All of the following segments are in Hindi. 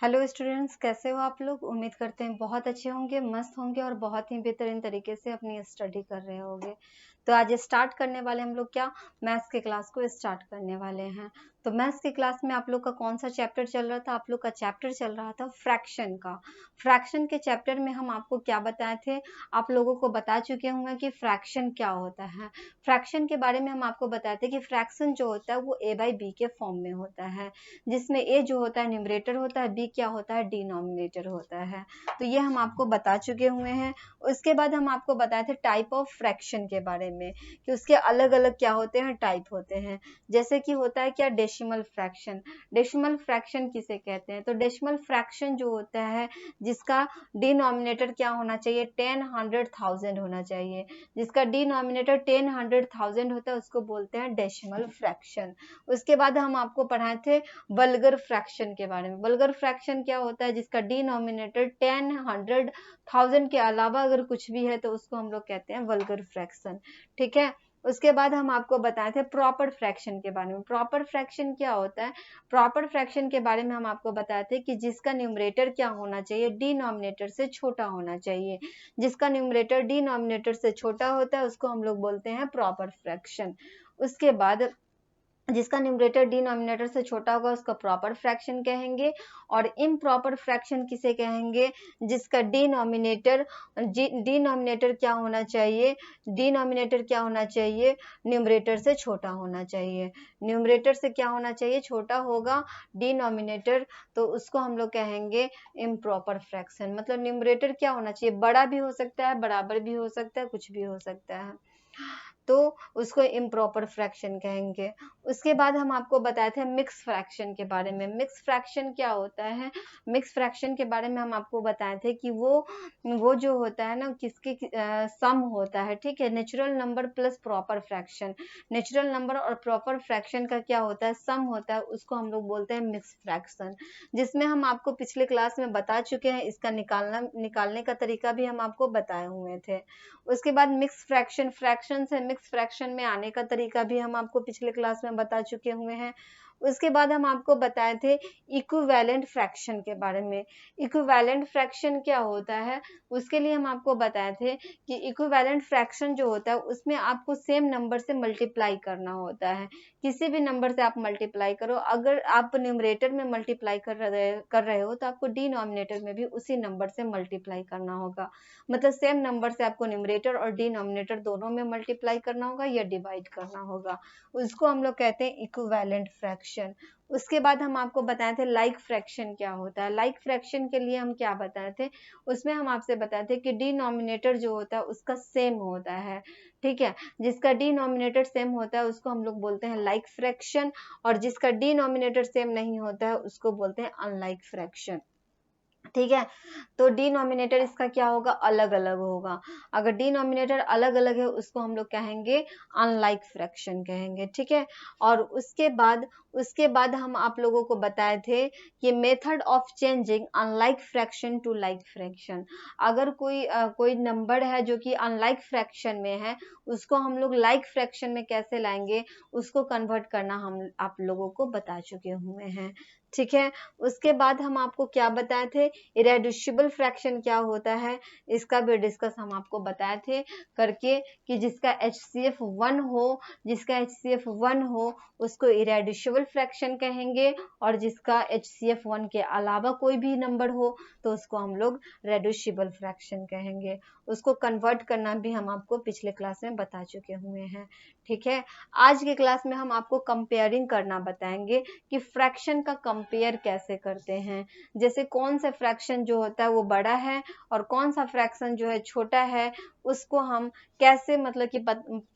हेलो स्टूडेंट्स, कैसे हो आप लोग। उम्मीद करते हैं बहुत अच्छे होंगे, मस्त होंगे और बहुत ही बेहतरीन तरीके से अपनी स्टडी कर रहे होंगे। तो आज स्टार्ट करने वाले हम लोग क्या मैथ्स के क्लास को स्टार्ट करने वाले हैं। तो मैथ्स के क्लास में आप लोग का कौन सा चैप्टर चल रहा था? आप लोग का चैप्टर चल रहा था फ्रैक्शन का। फ्रैक्शन के चैप्टर में हम आपको क्या बताए थे? आप लोगों को बता चुके होंगे कि फ्रैक्शन क्या होता है। फ्रैक्शन के बारे में हम आपको बताए थे कि फ्रैक्शन जो होता है वो a/b के फॉर्म में होता है, जिसमें ए जो होता है न्यूमरेटर होता है, बी क्या होता है, डिनोमिनेटर होता है। तो ये हम आपको बता चुके हुए हैं। उसके बाद हम आपको बताए थे टाइप ऑफ फ्रैक्शन के बारे में कि उसके अलग अलग क्या होते हैं, टाइप होते हैं। जैसे कि होता है क्या, डेसिमल फ्रैक्शन। डेसिमल फ्रैक्शन किसे कहते हैं? तो डेसिमल फ्रैक्शन जो होता है जिसका डिनोमिनेटर क्या होना चाहिए, 10, 100, 1000 होना चाहिए। जिसका डिनोमिनेटर 10, 100, 1000 होता है उसको बोलते हैं डेसिमल फ्रैक्शन। उसके बाद हम आपको पढ़ाए थे वल्गर फ्रैक्शन के बारे में। वल्गर फ्रैक्शन क्या होता है? जिसका डिनोमिनेटर 10, 100, 1000 के अलावा अगर कुछ भी है तो उसको हम लोग कहते हैं वल्गर फ्रैक्शन। ठीक है। उसके बाद हम आपको बताए थे प्रॉपर फ्रैक्शन के बारे में। प्रॉपर फ्रैक्शन क्या होता है? प्रॉपर फ्रैक्शन के बारे में हम आपको बताए थे कि जिसका न्यूमरेटर क्या होना चाहिए, डिनोमिनेटर से छोटा होना चाहिए। जिसका न्यूमरेटर डिनोमिनेटर से छोटा होता है उसको हम लोग बोलते हैं प्रॉपर फ्रैक्शन। उसके बाद जिसका न्यूमरेटर डिनोमिनेटर से छोटा होगा उसका प्रॉपर फ्रैक्शन कहेंगे। और इम्प्रॉपर फ्रैक्शन किसे कहेंगे? जिसका डिनोमिनेटर क्या होना चाहिए, डिनोमिनेटर क्या होना चाहिए, न्यूमरेटर से छोटा होना चाहिए। न्यूमरेटर से क्या होना चाहिए, छोटा होगा डिनोमिनेटर, तो उसको हम लोग कहेंगे इम्प्रॉपर फ्रैक्शन। मतलब न्यूमरेटर क्या होना चाहिए, बड़ा भी हो सकता है, बराबर भी हो सकता है, कुछ भी हो सकता है, तो उसको इम्प्रॉपर फ्रैक्शन कहेंगे। उसके बाद हम आपको बताए थे मिक्स फ्रैक्शन के बारे में। मिक्स फ्रैक्शन क्या होता है? मिक्स फ्रैक्शन के बारे में हम आपको बताए थे कि वो जो होता है ना, किसके सम होता है। ठीक है, natural number plus proper fraction. Natural number और प्रॉपर फ्रैक्शन का क्या होता है, सम होता है, उसको हम लोग बोलते हैं मिक्स फ्रैक्शन। जिसमें हम आपको पिछले क्लास में बता चुके हैं, इसका निकालने का तरीका भी हम आपको बताए हुए थे। उसके बाद मिक्स फ्रैक्शन, फ्रैक्शन से मिक्स फ्रैक्शन में आने का तरीका भी हम आपको पिछले क्लास में बता चुके हुए हैं। उसके बाद हम आपको बताए थे इक्विवेलेंट फ्रैक्शन के बारे में। इक्विवेलेंट फ्रैक्शन क्या होता है, उसके लिए हम आपको बताए थे कि इक्विवेलेंट फ्रैक्शन जो होता है उसमें आपको सेम नंबर से मल्टीप्लाई करना होता है। किसी भी नंबर से आप मल्टीप्लाई करो, अगर आप न्यूमरेटर में मल्टीप्लाई कर रहे हो तो आपको डिनोमिनेटर में भी उसी नंबर से मल्टीप्लाई करना होगा। मतलब सेम नंबर से आपको न्यूमरेटर और डिनोमिनेटर दोनों में मल्टीप्लाई करना होगा या डिवाइड करना होगा, उसको हम लोग कहते हैं इक्विवेलेंट फ्रैक्शन। उसके बाद हम आपको बताए थे लाइक फ्रैक्शन क्या होता है। लाइक फ्रैक्शन के लिए हम क्या बताए थे, उसमें हम आपसे बताए थे कि डिनोमिनेटर जो होता है उसका सेम होता है। ठीक है, जिसका डिनोमिनेटर सेम होता है उसको हम लोग बोलते हैं लाइक फ्रैक्शन, और जिसका डिनोमिनेटर सेम नहीं होता है उसको बोलते हैं अनलाइक फ्रैक्शन। ठीक है, तो डिनोमिनेटर इसका क्या होगा, अलग अलग होगा। अगर डिनोमिनेटर अलग अलग है उसको हम लोग कहेंगे अनलाइक फ्रैक्शन कहेंगे। ठीक है, और उसके बाद हम आप लोगों को बताए थे कि method of changing unlike fraction to like fraction. अगर कोई नंबर है जो कि अनलाइक फ्रैक्शन में है, उसको हम लोग लाइक फ्रैक्शन में कैसे लाएंगे, उसको कन्वर्ट करना हम आप लोगों को बता चुके हुए हैं। ठीक है, उसके बाद हम आपको क्या बताए थे, इरेड्यूसिबल फ्रैक्शन क्या होता है, इसका भी डिस्कस हम आपको बताए थे करके कि जिसका HCF 1 हो, जिसका HCF 1 हो उसको इरेड्यूसिबल फ्रैक्शन कहेंगे, और जिसका HCF 1 के अलावा कोई भी नंबर हो तो उसको हम लोग रेड्यूसिबल फ्रैक्शन कहेंगे। उसको कन्वर्ट करना भी हम आपको पिछले क्लास में बता चुके हुए हैं। ठीक है, आज के क्लास में हम आपको कंपेयरिंग करना बताएंगे कि फ्रैक्शन का कंपेयर कैसे करते हैं। जैसे कौन सा फ्रैक्शन जो होता है वो बड़ा है और कौन सा फ्रैक्शन जो है छोटा है, उसको हम कैसे मतलब कि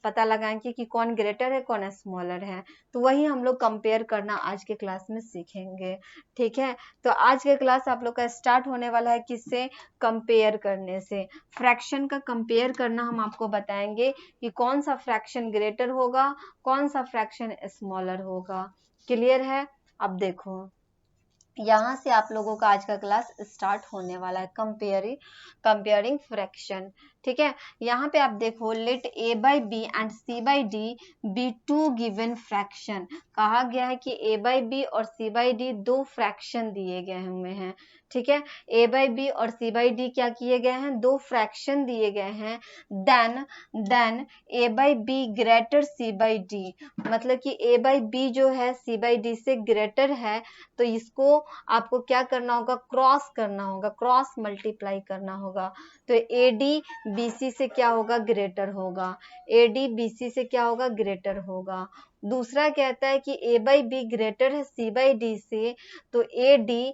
पता लगाएंगे कि कौन ग्रेटर है कौन स्मॉलर है। तो वही हम लोग कंपेयर करना आज के क्लास में सीखेंगे। ठीक है, तो आज के क्लास आप लोग का स्टार्ट होने वाला है किससे, कंपेयर करने से। फ्रैक्शन का कंपेयर करना हम आपको बताएंगे कि कौन सा फ्रैक्शन ग्रेटर होगा, कौन सा फ्रैक्शन स्मॉलर होगा। क्लियर है? अब देखो, यहाँ से आप लोगों का आज का क्लास स्टार्ट होने वाला है, कंपेयरिंग फ्रैक्शन। ठीक है। यहाँ पे आप देखो, let a by B and c by D be two given fraction. कहा गया है कि a बाई बी और c बाई डी दो फ्रैक्शन दिए गए हुए हैं। ठीक है, a बाई बी और c बाई डी क्या किए गए हैं, दो फ्रैक्शन दिए गए हैं। Then a by B greater c by D, मतलब कि a बाई बी जो है c बाई डी से ग्रेटर है, तो इसको आपको क्या करना होगा, क्रॉस करना होगा, क्रॉस मल्टीप्लाई करना होगा। तो AD BC से क्या होगा, ग्रेटर होगा। AD BC से क्या होगा, ग्रेटर होगा। दूसरा कहता है कि A बाई बी ग्रेटर है C बाई डी से, तो AD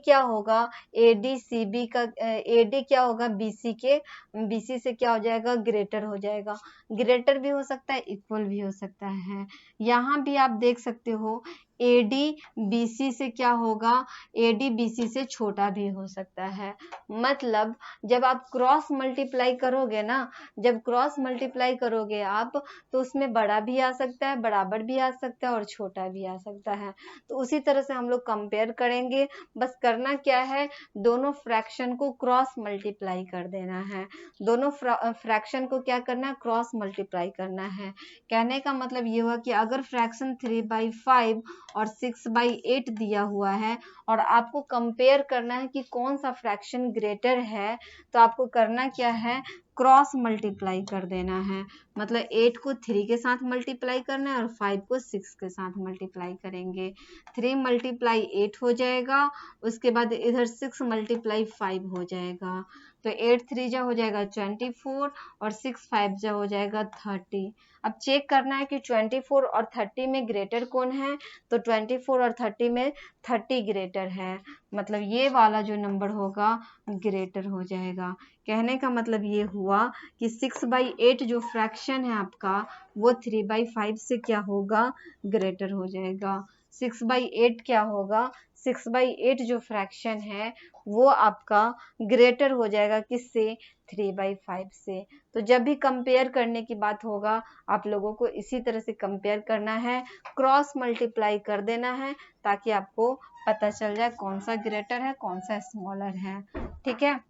क्या होगा, AD CB का AD क्या होगा, BC से क्या हो जाएगा, ग्रेटर हो जाएगा। ग्रेटर भी हो सकता है, इक्वल भी हो सकता है। यहाँ भी आप देख सकते हो AD BC से क्या होगा, AD BC से छोटा भी हो सकता है। मतलब जब आप क्रॉस मल्टीप्लाई करोगे ना, जब क्रॉस मल्टीप्लाई करोगे आप, तो उसमें बड़ा भी आ सकता है, बराबर भी आ सकता है और छोटा भी आ सकता है। तो उसी तरह से हम लोग कंपेयर करेंगे। बस करना क्या है, दोनों फ्रैक्शन को क्रॉस मल्टीप्लाई कर देना है। दोनों फ्रैक्शन को क्या करना है, क्रॉस मल्टीप्लाई करना है। कहने का मतलब ये हुआ कि अगर फ्रैक्शन 3/5 और 6/8 दिया हुआ है और आपको कंपेयर करना है कि कौन सा फ्रैक्शन ग्रेटर है, तो आपको करना क्या है, क्रॉस मल्टीप्लाई कर देना है। मतलब 8 को 3 के साथ मल्टीप्लाई करना है और 5 को 6 के साथ मल्टीप्लाई करेंगे। 3 मल्टीप्लाई 8 हो जाएगा, उसके बाद इधर 6 मल्टीप्लाई 5 हो जाएगा। तो 8 3 जा हो जाएगा 24 और 6 5 जा हो जाएगा 30। अब चेक करना है कि 24 और 30 में ग्रेटर कौन है, तो 24 और 30 में 30 ग्रेटर है, मतलब ये वाला जो नंबर होगा ग्रेटर हो जाएगा। कहने का मतलब ये हुआ कि 6/8 जो फ्रैक्शन है आपका, वो 3/5 से क्या होगा, ग्रेटर हो जाएगा। 6/8 क्या होगा, 6/8 जो फ्रैक्शन है वो आपका ग्रेटर हो जाएगा किससे, 3/5 से। तो जब भी कंपेयर करने की बात होगा, आप लोगों को इसी तरह से कंपेयर करना है, क्रॉस मल्टीप्लाई कर देना है, ताकि आपको पता चल जाए कौन सा ग्रेटर है, कौन सा स्मॉलर है। ठीक है,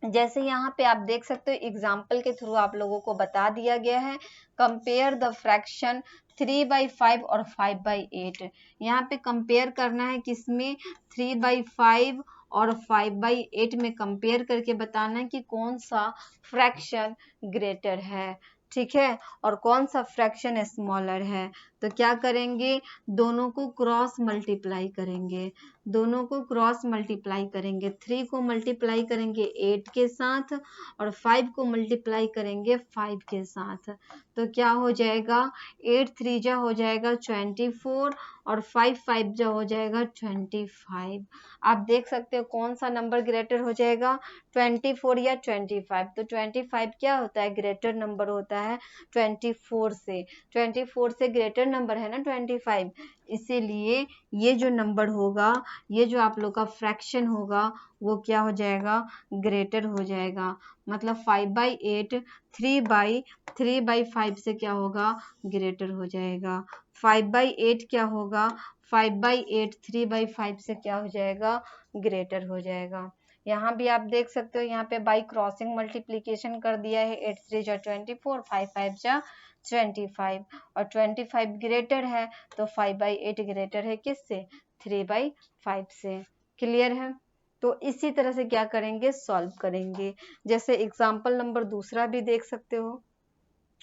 जैसे यहाँ पे आप देख सकते हो, एग्जाम्पल के थ्रू आप लोगों को बता दिया गया है। कंपेयर द फ्रैक्शन 3/5 और 5/8। यहाँ पे कंपेयर करना है किसमें, 3/5 और 5/8 में कंपेयर करके बताना है कि कौन सा फ्रैक्शन ग्रेटर है। ठीक है, और कौन सा फ्रैक्शन स्मॉलर है। तो क्या करेंगे, दोनों को क्रॉस मल्टीप्लाई करेंगे, दोनों को क्रॉस मल्टीप्लाई करेंगे। 3 को मल्टीप्लाई करेंगे 8 के साथ और 5 को मल्टीप्लाई करेंगे 5 के साथ। तो क्या हो जाएगा, 8 3 जा हो जाएगा 24 और 5 5 जा हो जाएगा 25। आप देख सकते हो कौन सा नंबर ग्रेटर हो जाएगा, 24 या 25। तो 25 क्या होता है, ग्रेटर नंबर होता है 24 से। 24 से ग्रेटर नंबर है ना 25, इसीलिए ये जो नंबर होगा, ये जो आप लोग का फ्रैक्शन होगा, वो क्या हो जाएगा, ग्रेटर हो जाएगा। मतलब 5/8 3/5 से क्या होगा, ग्रेटर हो जाएगा। 5/8 क्या होगा, 5/8 3/5 से क्या हो जाएगा, ग्रेटर हो जाएगा। यहाँ भी आप देख सकते हो, यहाँ पे बाई क्रॉसिंग मल्टीप्लीकेशन कर दिया है। 8 3 जा 24, 5 5 जा 25 और 25 ग्रेटर है, तो 5/8 ग्रेटर है किससे, 3/5 से। क्लियर है। तो इसी तरह से क्या करेंगे, सॉल्व करेंगे। जैसे एग्जाम्पल नंबर दूसरा भी देख सकते हो,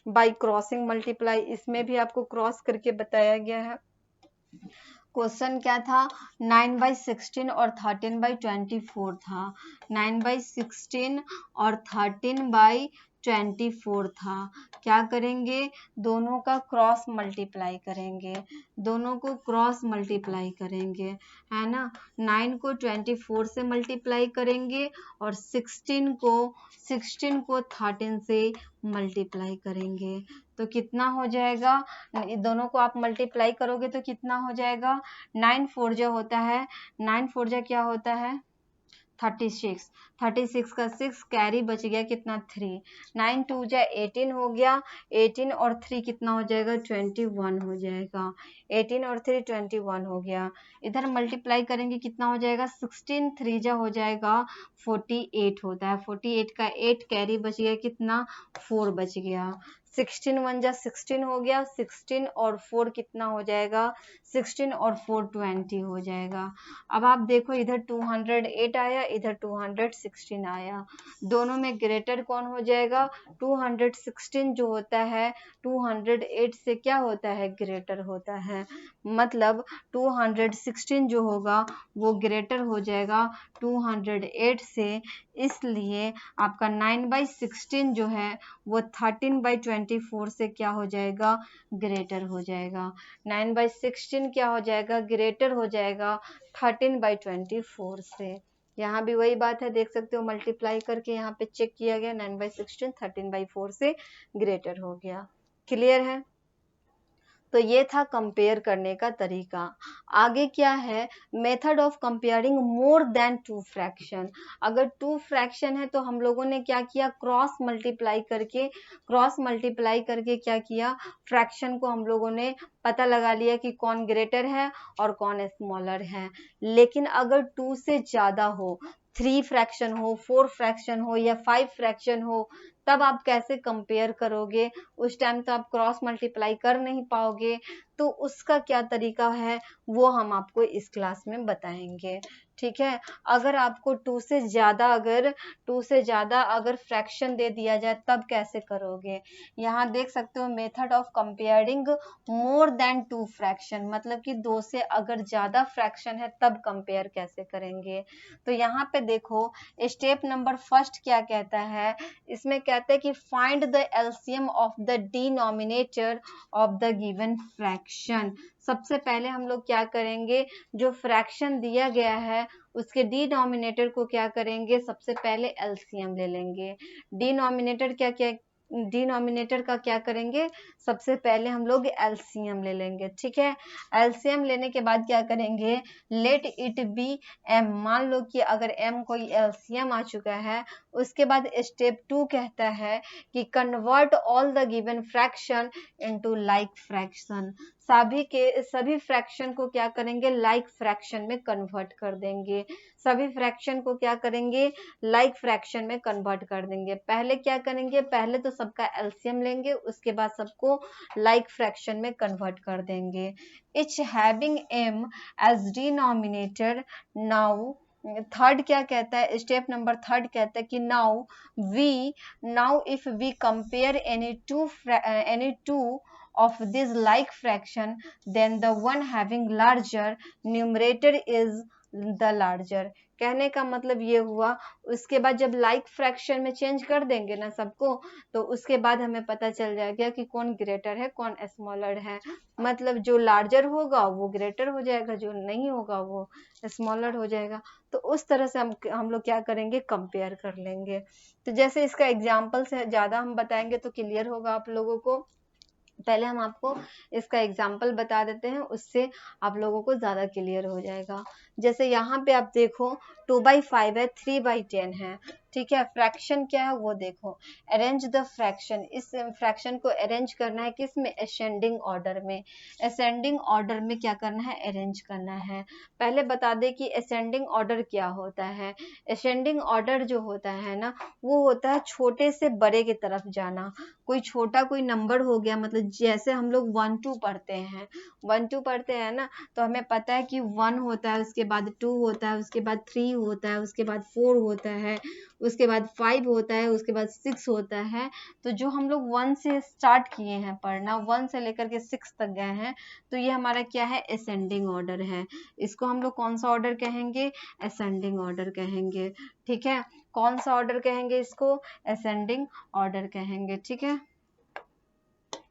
बाई क्रॉसिंग मल्टीप्लाई, इसमें भी आपको क्रॉस करके बताया गया है। क्वेश्चन क्या था, 9/16 और 13/24 था। 9/16 और 13/24 था। क्या करेंगे, दोनों का क्रॉस मल्टीप्लाई करेंगे, दोनों को क्रॉस मल्टीप्लाई करेंगे, है ना। 9 को 24 से मल्टीप्लाई करेंगे और 16 को 13 से मल्टीप्लाई करेंगे। तो कितना हो जाएगा, दोनों को आप मल्टीप्लाई करोगे तो कितना हो जाएगा, 9 4 जो होता है, 9 4 जो क्या होता है 36। 36 का 6 कैरी बच गया कितना 3, 9 2 जा 18 हो गया, 18 और 3 कितना हो जाएगा 21 हो जाएगा, 18 और 3 21 हो गया। इधर मल्टीप्लाई करेंगे कितना हो जाएगा 16 3 जा हो जाएगा 48 होता है, 48 का 8 कैरी बच गया कितना 4 बच गया, 16 1 जा 16 हो गया, 16 और 4 कितना हो जाएगा 16 और 4 20 हो जाएगा। अब आप देखो इधर 208 आया, इधर 216 आया, दोनों में ग्रेटर कौन हो जाएगा 216 जो होता है 208 से क्या होता है ग्रेटर होता है, मतलब 216 जो होगा वो ग्रेटर हो जाएगा 208 से, इसलिए आपका 9/16 जो है वो 13/24 से क्या हो जाएगा ग्रेटर हो जाएगा, 9/16 क्या हो जाएगा ग्रेटर हो जाएगा 13/24 से। यहाँ भी वही बात है, देख सकते हो मल्टीप्लाई करके यहाँ पे चेक किया गया 9/16 13/4 से ग्रेटर हो गया। क्लियर है? तो ये था कंपेयर करने का तरीका। आगे क्या है, method of comparing more than 2 fraction. अगर 2 फ्रैक्शन है तो हम लोगों ने क्या किया क्रॉस मल्टीप्लाई करके क्या किया फ्रैक्शन को हम लोगों ने पता लगा लिया कि कौन ग्रेटर है और कौन स्मॉलर है। लेकिन अगर 2 से ज्यादा हो, 3 फ्रैक्शन हो, 4 फ्रैक्शन हो या 5 फ्रैक्शन हो, तब आप कैसे कंपेयर करोगे, उस टाइम तो आप क्रॉस मल्टीप्लाई कर नहीं पाओगे, तो उसका क्या तरीका है वो हम आपको इस क्लास में बताएंगे। ठीक है, अगर आपको 2 से ज्यादा अगर फ्रैक्शन दे दिया जाए तब कैसे करोगे। यहाँ देख सकते हो method of comparing more than 2 fraction, मतलब कि 2 से अगर ज्यादा फ्रैक्शन है तब कंपेयर कैसे करेंगे। तो यहाँ पे देखो स्टेप नंबर फर्स्ट क्या कहता है, इसमें कहते हैं कि find the LCM of the denominator of the given fraction. सबसे पहले हम लोग क्या करेंगे, जो फ्रैक्शन दिया गया है उसके डिनोमिनेटर को क्या करेंगे, सबसे पहले एलसीएम ले लेंगे। डिनोमिनेटर का क्या करेंगे, सबसे पहले हम लोग एलसीएम ले लेंगे। ठीक है, एलसीएम लेने के बाद क्या करेंगे, लेट इट बी एम। मान लो कि अगर एम कोई एलसीएम आ चुका है, उसके बाद स्टेप 2 कहता है कि convert all the given fraction into like fraction. सभी फ्रैक्शन को क्या करेंगे लाइक फ्रैक्शन में कन्वर्ट कर देंगे, सभी फ्रैक्शन को क्या करेंगे लाइक फ्रैक्शन में कन्वर्ट कर देंगे। पहले क्या करेंगे, पहले तो सबका एलसीएम लेंगे, उसके बाद सबको लाइक फ्रैक्शन में कन्वर्ट कर देंगे। Each having M as denominator, now third क्या कहता है, स्टेप नंबर थर्ड कहता है कि now if we compare any two of this like fraction, then the one having larger numerator is the larger। कहने का मतलब ये हुआ, उसके बाद जब लाइक फ्रैक्शन में चेंज कर देंगे ना सबको, तो उसके बाद हमें पता चल जाएगा कि कौन ग्रेटर है कौन स्मॉलर है, मतलब जो लार्जर होगा वो ग्रेटर हो जाएगा, जो नहीं होगा वो स्मॉलर हो जाएगा। तो उस तरह से हम लोग क्या करेंगे कंपेयर कर लेंगे। तो जैसे इसका एग्जाम्पल से ज्यादा हम बताएंगे तो क्लियर होगा आप लोगों को, पहले हम आपको इसका एग्जाम्पल बता देते हैं, उससे आप लोगों को ज्यादा क्लियर हो जाएगा। जैसे यहाँ पे आप देखो 2/5 है, 3/10 है। ठीक है, फ्रैक्शन क्या है वो देखो, अरेंज द फ्रैक्शन। इस फ्रैक्शन को अरेंज करना है किस में, असेंडिंग ऑर्डर में। असेंडिंग ऑर्डर में क्या करना है, अरेंज करना है। पहले बता दे कि असेंडिंग ऑर्डर क्या होता है। असेंडिंग ऑर्डर जो होता है ना, वो होता है छोटे से बड़े की तरफ जाना। कोई छोटा कोई नंबर हो गया, मतलब जैसे हम लोग 1 2 पढ़ते हैं ना, तो हमें पता है कि 1 होता है, उसके बाद 2 होता है, उसके बाद 3 होता है, उसके बाद 4 होता है, उसके बाद 5 होता है, उसके बाद 6 होता है। तो जो हम लोग 1 से स्टार्ट किए हैं पढ़ना, 1 से लेकर के 6 तक गए हैं, तो ये हमारा क्या है, असेंडिंग ऑर्डर है। इसको हम लोग कौन सा ऑर्डर कहेंगे, असेंडिंग ऑर्डर कहेंगे। ठीक है, कौन सा ऑर्डर कहेंगे इसको, असेंडिंग ऑर्डर कहेंगे। ठीक है,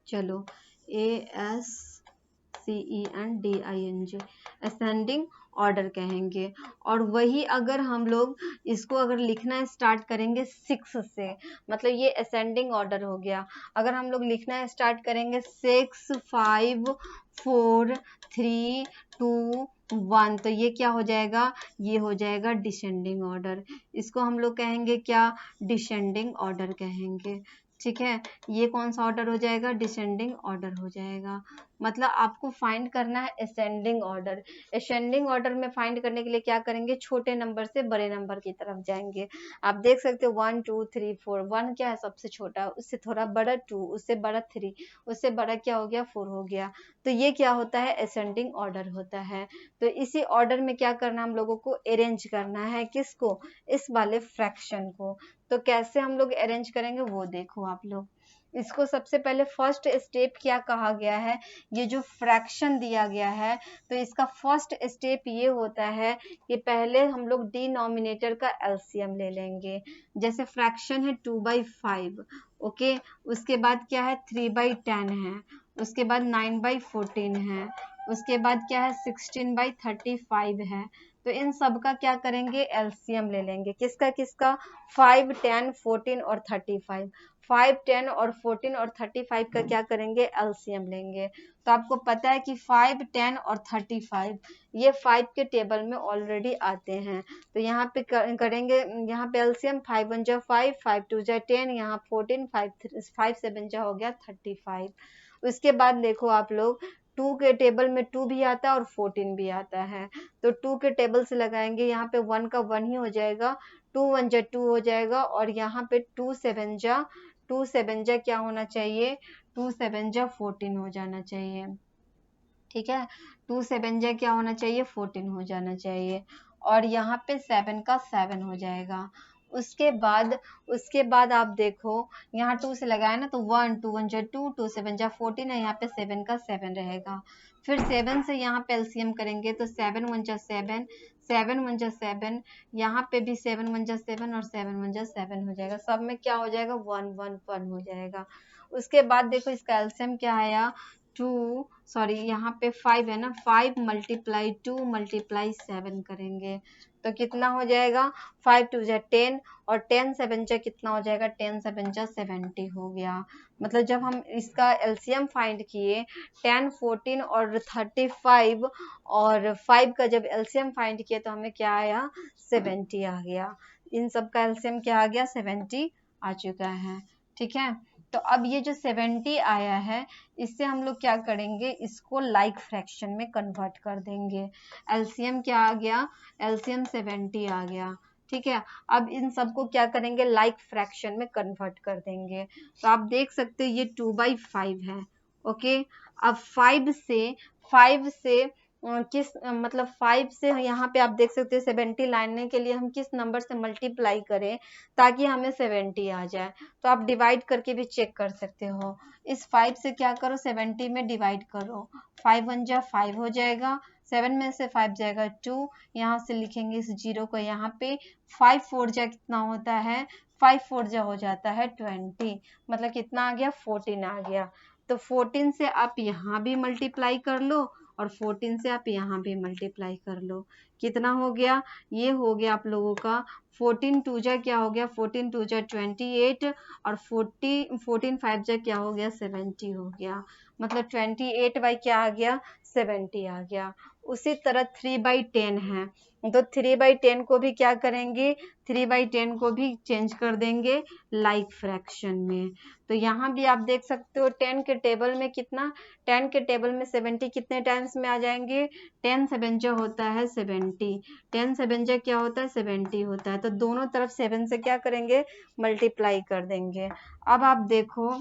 चलो ASCENDING असेंडिंग ऑर्डर कहेंगे। और वही अगर हम लोग इसको अगर लिखना स्टार्ट करेंगे 6 से, मतलब ये असेंडिंग ऑर्डर हो गया। अगर हम लोग लिखना स्टार्ट करेंगे 6 5 4 3 2 1, तो ये क्या हो जाएगा, ये हो जाएगा डिसेंडिंग ऑर्डर। इसको हम लोग कहेंगे क्या, डिसेंडिंग ऑर्डर कहेंगे। ठीक है, ये कौन सा ऑर्डर हो जाएगा, डिसेंडिंग ऑर्डर हो जाएगा। मतलब आपको फाइंड करना है असेंडिंग ऑर्डर। असेंडिंग ऑर्डर में फाइंड करने के लिए क्या करेंगे, छोटे नंबर से बड़े नंबर की तरफ जाएंगे। आप देख सकते हो 1 2 3 4, 1 क्या है सबसे छोटा, उससे थोड़ा बड़ा 2, उससे बड़ा 3, उससे बड़ा क्या हो गया 4 हो गया। तो ये क्या होता है, असेंडिंग ऑर्डर होता है। तो इसी ऑर्डर में क्या करना, हम लोगों को अरेंज करना है, किसको, इस वाले फ्रैक्शन को। तो कैसे हम लोग अरेंज करेंगे वो देखो आप लोग। इसको सबसे पहले फर्स्ट स्टेप क्या कहा गया है, ये जो फ्रैक्शन दिया गया है तो इसका फर्स्ट स्टेप ये होता है कि पहले हम लोग डिनोमिनेटर का एलसीएम ले लेंगे। जैसे फ्रैक्शन है 2/5, ओके, उसके बाद क्या है 3/10 है, उसके बाद 9/14 है, उसके बाद क्या है 16/35 है। तो इन सब का क्या करेंगे, एलसीएम ले लेंगे। किसका किसका, 5 10 14 और 35। 5 10 और 14 और 35 का क्या करेंगे, एलसीएम लेंगे। तो आपको पता है कि 5 10 और 35 ये 5 के टेबल में ऑलरेडी आते हैं। तो यहाँ पे करेंगे, यहाँ पे एलसीएम 5 1 जा 5, 5 2 जा 10, यहाँ 14, 5 7 जा हो गया 35। उसके बाद देखो आप लोग 2 के टेबल में 2 भी आता है और 14 भी आता है। तो 2 के टेबल से लगाएंगे, यहाँ पे 1 का 1 ही हो जाएगा, 2 1 जा 2 हो जाएगा, और यहाँ पे 2 7 जा क्या होना चाहिए, 2 7 जा 14 हो जाना चाहिए। ठीक है, 2 7 जा क्या होना चाहिए, 14 हो जाना चाहिए, और यहाँ पे 7 का 7 हो जाएगा। उसके बाद आप देखो यहाँ 2 से लगाए ना, तो 1 2 1 जा 2, 2 7 जा 14 है, यहाँ पे 7 का 7 रहेगा। फिर 7 से यहाँ पे एलसीएम करेंगे तो 7 1 जा 7, 7 1 जा 7, यहाँ पे भी 7 1 जा 7 और 7 1 जा 7 हो जाएगा। सब में क्या हो जाएगा, 1 1 1 हो जाएगा। उसके बाद देखो इसका एलसीएम क्या आया, 2 सॉरी यहाँ पे 5 है ना, 5 × 2 × 7 करेंगे तो कितना हो जाएगा, 5 2 जा 10 और 10 7 जा कितना हो जाएगा, 10 7 जा 70 हो गया। मतलब जब हम इसका एलसीएम फाइंड किए 10 14 और 35 और 5 का जब एलसीएम फाइंड किया तो हमें क्या आया, 70 आ गया। इन सब का एलसीएम क्या आ गया, 70 आ चुका है। ठीक है, तो अब ये जो 70 आया है इससे हम लोग क्या करेंगे, इसको लाइक फ्रैक्शन में कन्वर्ट कर देंगे। एलसीएम क्या आ गया, एलसीएम 70 आ गया। ठीक है, अब इन सबको क्या करेंगे, लाइक फ्रैक्शन में कन्वर्ट कर देंगे। तो आप देख सकते हो ये 2/5 है, ओके। अब 5 से किस मतलब 5 से यहाँ पे आप देख सकते हो 70 लाने के लिए हम किस नंबर से मल्टीप्लाई करें ताकि हमें 70 आ जाए। तो आप डिवाइड करके भी चेक कर सकते हो। इस 5 से क्या करो, 70 में डिवाइड करो, 5 1 जा 5 हो जाएगा, 7 में से 5 जाएगा 2, यहाँ से लिखेंगे इस 0 को यहाँ पे, 5 4 जा कितना होता है, 5 4 जा हो जाता है 20, मतलब कितना आ गया, 14 आ गया। तो 14 से आप यहाँ भी मल्टीप्लाई कर लो और 14 से आप यहाँ भी मल्टीप्लाई कर लो, कितना हो गया, ये हो गया आप लोगों का 14 2 जा क्या हो गया, 14 2 जा 28 और 14 5 जा क्या हो गया, 70 हो गया। मतलब 28 बाई क्या आ गया, 70 आ गया। उसी तरह 3/10 है, तो 3/10 को भी क्या करेंगे, 3/10 को भी चेंज कर देंगे लाइक फ्रैक्शन में। तो यहाँ भी आप देख सकते हो 10 के टेबल में कितना, 10 के टेबल में 70 कितने टाइम्स में आ जाएंगे, 10 7 जा होता है 70, 10 7 जा क्या होता है, 70 होता है। तो दोनों तरफ 7 से क्या करेंगे, मल्टीप्लाई कर देंगे। अब आप देखो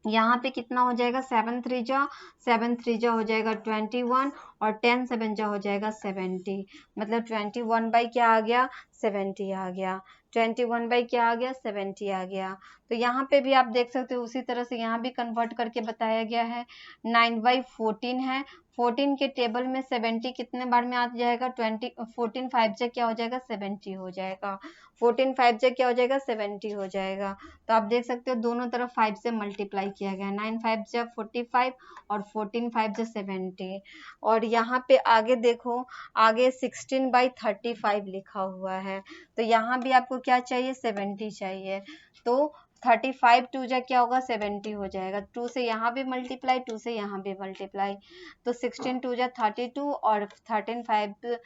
यहाँ पे कितना हो जाएगा, 7 3 जा हो जाएगा 21 और 10 7 जा हो जाएगा 70, मतलब 21 बाई क्या आ गया, 70 आ गया। 21 बाई क्या आ गया, 70 आ गया। तो यहाँ पे भी आप देख सकते हो उसी तरह से यहाँ भी कन्वर्ट करके बताया गया है। 9/14 है, 14 के टेबल में 70 कितने बार में आ जाएगा, 14 5 जा क्या हो जाएगा, 70 हो जाएगा। 14 5 जा क्या हो जाएगा, 70 हो जाएगा। तो आप देख सकते हो दोनों तरफ 5 से मल्टीप्लाई किया गया, 9 5 जा 45 और 14 5 जा 70। और यहाँ पे आगे देखो, आगे 16/35 लिखा हुआ है, तो यहाँ भी आपको क्या चाहिए, 70 चाहिए। तो 35 टू जा क्या होगा 70 हो जाएगा, 2 से यहाँ भी मल्टीप्लाई, 2 से यहाँ भी मल्टीप्लाई, तो 16 टू जा 32 और 13 5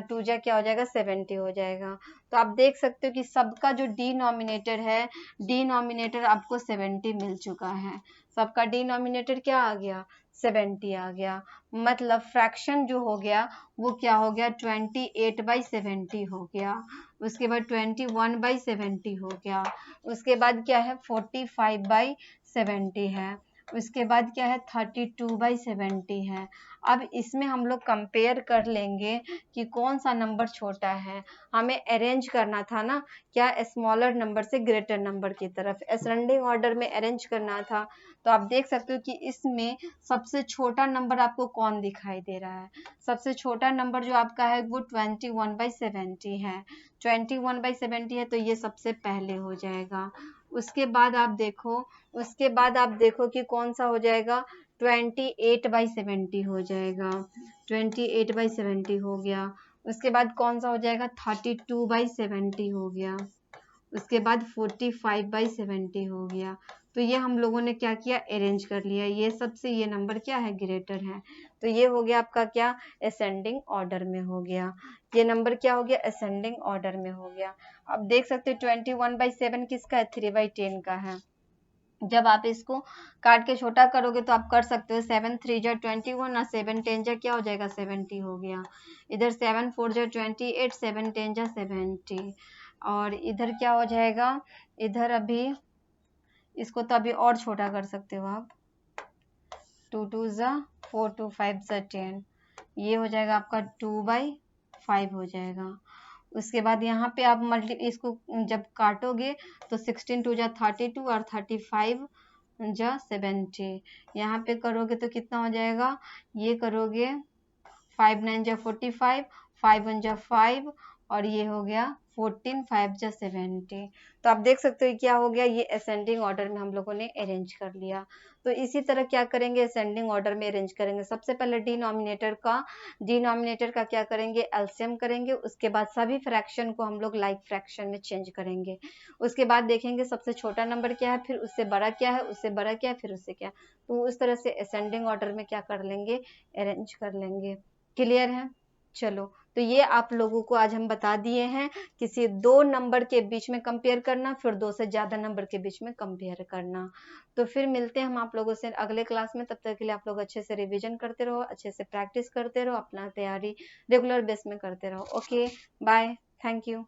टू जा क्या हो जाएगा 70 हो जाएगा। तो आप देख सकते हो कि सबका जो डिनोमिनेटर है, डिनोमिनेटर आपको 70 मिल चुका है, सबका डिनोमिनेटर क्या आ गया 70 आ गया। मतलब फ्रैक्शन जो हो गया वो क्या हो गया 28/70 हो गया। उसके बाद 21/70 हो गया। उसके बाद क्या है 45/70 है। उसके बाद क्या है 32/70 है। अब इसमें हम लोग कंपेयर कर लेंगे कि कौन सा नंबर छोटा है। हमें अरेंज करना था ना, क्या स्मॉलर नंबर से ग्रेटर नंबर की तरफ असेंडिंग ऑर्डर में अरेंज करना था। तो आप देख सकते हो कि इसमें सबसे छोटा नंबर आपको कौन दिखाई दे रहा है। सबसे छोटा नंबर जो आपका है वो 21/70 है। 21/70 है तो ये सबसे पहले हो जाएगा। उसके बाद आप देखो कि कौन सा हो जाएगा 28/70 हो जाएगा। 28/70 हो गया। उसके बाद कौन सा हो जाएगा 32/70 हो गया। उसके बाद 45/70 हो गया। तो ये हम लोगों ने क्या किया अरेंज कर लिया, ये सबसे ये नंबर क्या है ग्रेटर है। तो ये हो गया आपका क्या असेंडिंग ऑर्डर में हो गया। ये नंबर क्या हो गया असेंडिंग ऑर्डर में हो गया। अब देख सकते हो 21/7 किसका है 3/10 का है। जब आप इसको काट के छोटा करोगे तो आप कर सकते हो 7 3 जा 21 और 7 10 जा क्या हो जाएगा 70 हो गया। इधर 7 4 जा 28 7 10 जा 70 और इधर क्या हो जाएगा, इधर अभी इसको तो अभी और छोटा कर सकते हो आप 2 2 जा 4 2 5 जा 10, ये हो जाएगा आपका 2/5 हो जाएगा। उसके बाद यहाँ पे आप इसको जब काटोगे तो 16 2 जा 32 और 35 जा 70, यहाँ पे करोगे तो कितना हो जाएगा, ये करोगे 5 9 जा 45 5 1 जा 5 और ये हो गया 14 5 जा 70। तो आप देख सकते हो क्या हो गया, ये असेंडिंग ऑर्डर में हम लोगों ने अरेंज कर लिया। तो इसी तरह क्या करेंगे असेंडिंग ऑर्डर में अरेंज करेंगे। सबसे पहले डिनोमिनेटर का क्या करेंगे एलसीएम करेंगे। उसके बाद सभी फ्रैक्शन को हम लोग लाइक फ्रैक्शन में चेंज करेंगे। उसके बाद देखेंगे सबसे छोटा नंबर क्या है, फिर उससे बड़ा क्या है, उससे बड़ा क्या है, फिर उससे क्या। तो उस तरह से असेंडिंग ऑर्डर में क्या कर लेंगे अरेंज कर लेंगे। क्लियर है। चलो तो ये आप लोगों को आज हम बता दिए हैं किसी दो नंबर के बीच में कंपेयर करना, फिर दो से ज्यादा नंबर के बीच में कंपेयर करना। तो फिर मिलते हैं हम आप लोगों से अगले क्लास में। तब तक के लिए आप लोग अच्छे से रिवीजन करते रहो, अच्छे से प्रैक्टिस करते रहो, अपना तैयारी रेगुलर बेस में करते रहो। Okay bye, thank you.